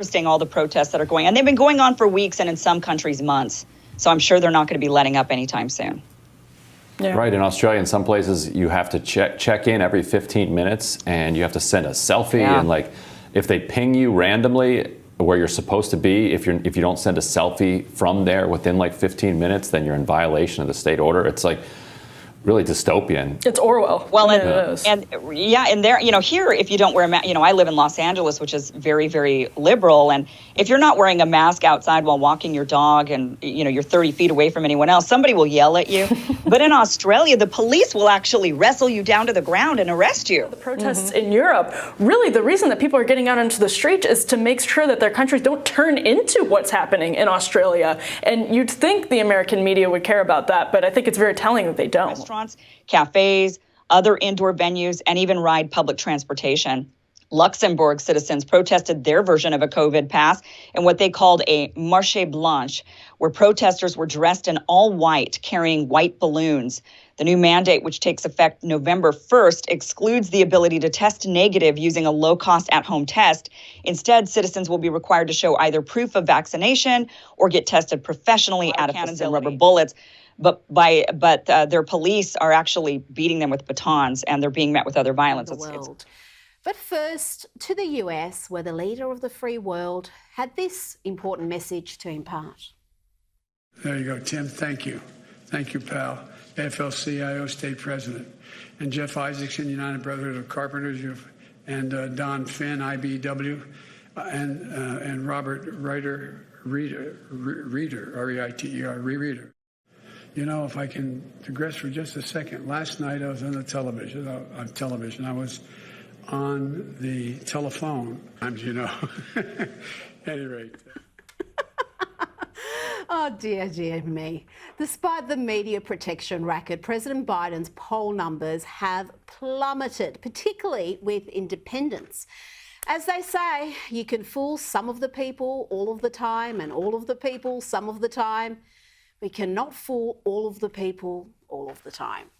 Interesting, all the protests that are going on. They've been going on for weeks and in some countries months. So I'm sure they're not going to be letting up anytime soon. Yeah. Right. In Australia, in some places, you have to check in every 15 minutes and you have to send a selfie. Yeah. And like, if they ping you randomly where you're supposed to be, if you don't send a selfie from there within like 15 minutes, then you're in violation of the state order. It's like really dystopian. It's Orwell. Well, and there, here, if you don't wear a mask, I live in Los Angeles, which is very, very liberal. And if you're not wearing a mask outside while walking your dog and, you're 30 feet away from anyone else, somebody will yell at you. But in Australia, the police will actually wrestle you down to the ground and arrest you. The protests in Europe, really the reason that people are getting out into the street is to make sure that their countries don't turn into what's happening in Australia. And you'd think the American media would care about that, but I think it's very telling that they don't. Restaurants, cafes, other indoor venues, and even ride public transportation. Luxembourg citizens protested their version of a COVID pass in what they called a marché blanche, where protesters were dressed in all white, carrying white balloons. The new mandate, which takes effect November 1st, excludes the ability to test negative using a low-cost at-home test. Instead, citizens will be required to show either proof of vaccination or get tested professionally out of cannons and rubber bullets. But their police are actually beating them with batons, and they're being met with other violence. But first, to the US, where the leader of the free world had this important message to impart. There you go, Tim. Thank you. Thank you, pal. AFL-CIO State President. And Jeff Isaacson, United Brotherhood of Carpenters, and Don Finn, IBW, and Robert Reiter, R-E-I-T-E-R, Reader. If I can digress for just a second, last night I was on television. I was on the telephone, at any rate. Oh, dear me. Despite the media protection racket, President Biden's poll numbers have plummeted, particularly with independents. As they say, you can fool some of the people all of the time and all of the people some of the time. We cannot fool all of the people all of the time.